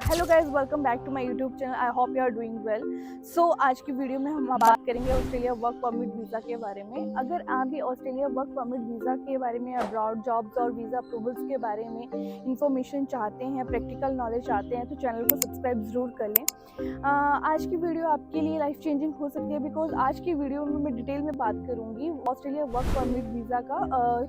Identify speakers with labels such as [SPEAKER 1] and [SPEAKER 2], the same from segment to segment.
[SPEAKER 1] Hello guys, welcome back to my YouTube channel. I hope you are doing well. So आज की video में हम बात करेंगे ऑस्ट्रेलिया वर्क परमिट वीज़ा के बारे में। अगर आप भी ऑस्ट्रेलिया वर्क परमिट वीज़ा के बारे में, अब्रॉड जॉब्स और वीज़ा अप्रूवल्स के बारे में इंफॉर्मेशन चाहते हैं, प्रैक्टिकल नॉलेज चाहते हैं, तो चैनल को सब्सक्राइब ज़रूर कर लें। आज की वीडियो आपके लिए लाइफ चेंजिंग हो सकती है, बिकॉज आज की वीडियो में मैं डिटेल में बात करूँगी ऑस्ट्रेलिया वर्क परमिट वीज़ा का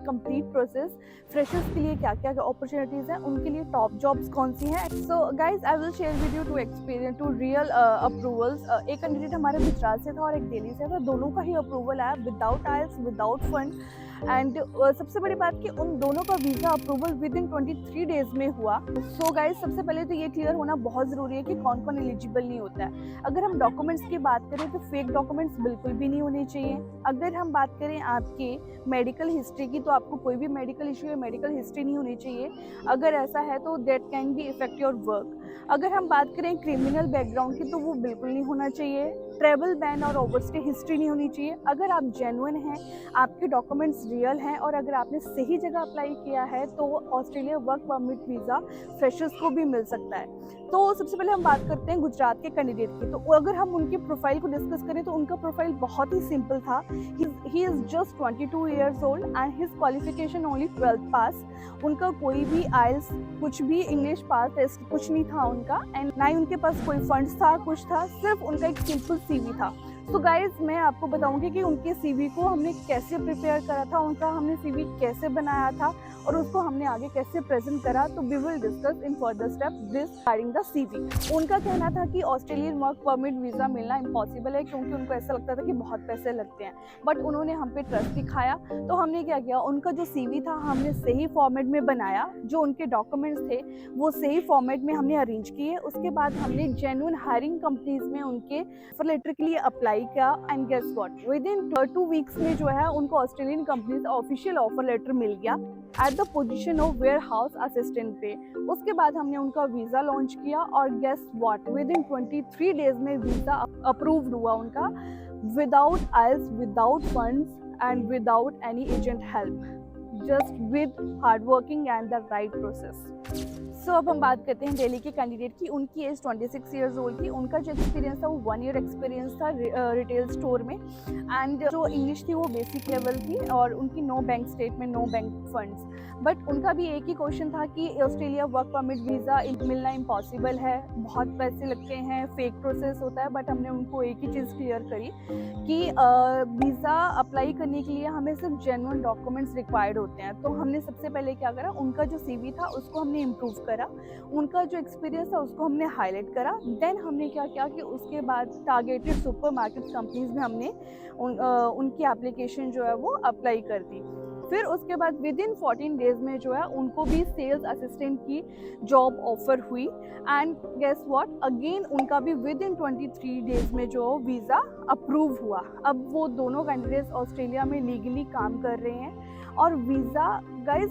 [SPEAKER 1] कंप्लीट प्रोसेस, फ्रेशर्स के लिए क्या क्या अपॉर्चुनिटीज़ हैं, उनके लिए टॉप जॉब्स कौन सी हैं। So guys, I will share with you two experience two real approvals. एक कैंडिडेट हमारे गुजरात से था और एक दिल्ली से था, दोनों का ही अप्रूवल आया without IELTS, without fund. And सबसे बड़ी बात कि उन दोनों का visa approval within 23 days में हुआ। सो गाइज, सबसे पहले तो ये क्लियर होना बहुत ज़रूरी है कि कौन कौन एलिजिबल नहीं होता है। अगर हम डॉक्यूमेंट्स की बात करें तो फेक डॉक्यूमेंट्स बिल्कुल भी नहीं होने चाहिए। अगर हम बात करें आपके मेडिकल हिस्ट्री की, तो आपको कोई भी मेडिकल इशू या मेडिकल हिस्ट्री नहीं होनी चाहिए। अगर ऐसा है तो that can be effect your work. अगर हम बात करें क्रिमिनल बैकग्राउंड की, तो वो बिल्कुल नहीं होना चाहिए। ट्रैवल बैन और ओवरस्टे हिस्ट्री नहीं होनी चाहिए। अगर आप जेन्युइन हैं, आपके डॉक्यूमेंट्स रियल हैं और अगर आपने सही जगह अप्लाई किया है, तो Australia work permit visa freshers को भी मिल सकता है। तो सबसे पहले हम बात करते हैं गुजरात के कैंडिडेट की। तो अगर हम उनके प्रोफाइल को डिस्कस करें तो उनका प्रोफाइल बहुत ही सिंपल था। He is just 22 years old and his qualification only 12th पास। उनका कोई भी आइल्स, कुछ भी इंग्लिश पास टेस्ट कुछ नहीं था उनका, एंड ना ही उनके पास कोई फंड्स था, कुछ था, सिर्फ उनका एक सिंपल सीवी था। तो गाइज, मैं आपको बताऊंगी कि उनके सीवी को हमने कैसे प्रिपेयर करा था, उनका हमने सीवी कैसे बनाया था और उसको हमने आगे कैसे प्रेजेंट करा। तो we will discuss in further step this regarding the CV. उनका कहना था कि ऑस्ट्रेलियन वर्क परमिट वीज़ा मिलना इम्पॉसिबल है, क्योंकि उनको ऐसा लगता था कि बहुत पैसे लगते हैं। बट उन्होंने हम पे ट्रस्ट दिखाया, तो हमने क्या किया, उनका जो सीवी था हमने सही फॉर्मेट में बनाया, जो उनके डॉक्यूमेंट्स थे वो सही फॉर्मेट में हमने अरेंज किए। उसके बाद हमने जेन्युइन हायरिंग कंपनीज में उनके ऑफर लेटर के लिए अप्लाई किया। And guess what, within 2 weeks में जो है उनको Australian companies official offer letter मिल गया at the position of warehouse assistant पे। उसके बाद हमने उनका वीज़ा लॉन्च किया और guess what, within 23 days में वीज़ा अप्रूव्ड हुआ उनका, without IELTS, without funds and without any agent help, just with hard working and the right process. So अब हम बात करते हैं दिल्ली के कैंडिडेट की। उनकी एज 26 ईयर्स ओल्ड थी। उनका जो एक्सपीरियंस था वो 1 ईयर एक्सपीरियंस था रिटेल स्टोर में, एंड जो इंग्लिश थी वो बेसिक लेवल थी और उनकी no bank statement, no bank funds. But उनका भी एक ही क्वेश्चन था कि ऑस्ट्रेलिया वर्क परमिट वीज़ा मिलना इम्पॉसिबल है, बहुत पैसे लगते हैं, फेक प्रोसेस होता है। बट हमने उनको एक ही चीज़ क्लियर करी कि वीज़ा अप्लाई करने के लिए हमें सिर्फ जेन्युइन डॉक्यूमेंट्स रिक्वायर्ड होते हैं। तो हमने सबसे पहले क्या करा, उनका जो सीवी था उसको हमने इम्प्रूव करा, उनका जो एक्सपीरियंस था उसको हमने हाईलाइट करा। देन हमने क्या किया कि उसके बाद टारगेटेड सुपरमार्केट कंपनीज में हमने उनकी एप्लीकेशन जो है वो अप्लाई कर दी। फिर उसके बाद विद इन 14 डेज में जो है उनको भी सेल्स असिस्टेंट की जॉब ऑफर हुई। एंड गेस व्हाट, अगेन उनका भी विद इन 23 डेज में जो वीज़ा अप्रूव हुआ। अब वो दोनों कैंडिडेट्स ऑस्ट्रेलिया में लीगली काम कर रहे हैं। और वीज़ा गाइज,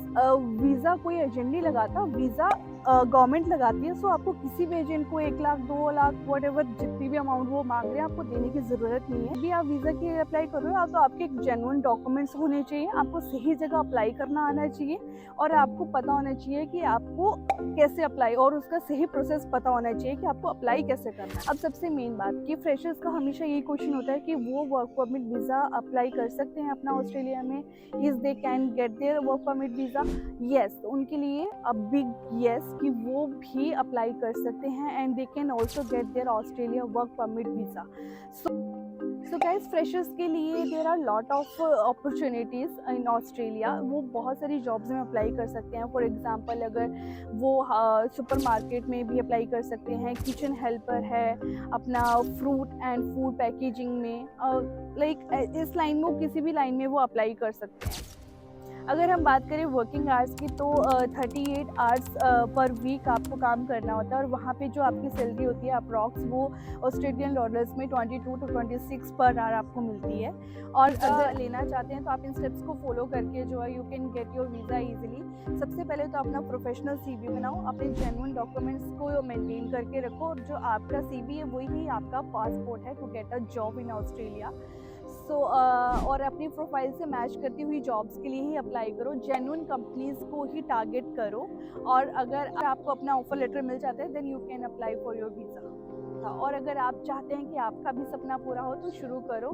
[SPEAKER 1] वीज़ा कोई एजेंट नहीं लगाता, वीज़ा गवर्नमेंट लगाती है। सो आपको किसी भी एजेंट को 1 लाख, 2 लाख, व्हाटएवर जितनी भी अमाउंट वो मांग रहे हैं, आपको देने की ज़रूरत नहीं है। अभी आप वीज़ा के लिए अप्लाई कर रहे हो तो आपके जेन्युइन डॉक्यूमेंट्स होने चाहिए, आपको सही जगह अप्लाई करना आना चाहिए और आपको पता होना चाहिए कि आपको कैसे अप्लाई, और उसका सही प्रोसेस पता होना चाहिए कि आपको अप्लाई कैसे करना है। अब सबसे मेन बात कि फ्रेशर्स का हमेशा यही क्वेश्चन होता है कि वो वर्क परमिट वीज़ा अप्लाई कर सकते हैं अपना ऑस्ट्रेलिया में, is they can get their work permit visa. Yes, उनके लिए अ बिग येस कि वो भी अप्लाई कर सकते हैं and they can also get their Australia work permit visa. So guys, freshers के लिए there are lot of opportunities in Australia. वो बहुत सारी जॉब्स में अप्लाई कर सकते हैं। फॉर एग्जांपल, अगर वो सुपरमार्केट में भी अप्लाई कर सकते हैं, किचन हेल्पर है, अपना फ्रूट एंड फूड पैकेजिंग में, लाइक इस लाइन में, वो किसी भी लाइन में वो अप्लाई कर सकते हैं। अगर हम बात करें वर्किंग आवर्स की, तो 38 आवर्स पर वीक आपको काम करना होता है और वहाँ पे जो आपकी सैलरी होती है अप्रॉक्स, वो ऑस्ट्रेलियन डॉलर्स में 22 to 26 पर आवर आपको मिलती है। और अगर लेना चाहते हैं तो आप इन स्टेप्स को फॉलो करके जो है you can get your visa easily. सबसे पहले तो अपना प्रोफेशनल सीवी बनाओ, अपने जेन्युइन डॉक्यूमेंट्स को मेंटेन करके रखो और जो आपका सीवी है वही आपका पासपोर्ट है to get a job in Australia. और अपनी प्रोफाइल से मैच करती हुई जॉब्स के लिए ही अप्लाई करो, जेन्युइन कंपनीज को ही टारगेट करो, और अगर आपको अपना ऑफर लेटर मिल जाता है then you can apply for your visa. और अगर आप चाहते हैं कि आपका भी सपना पूरा हो तो शुरू करो।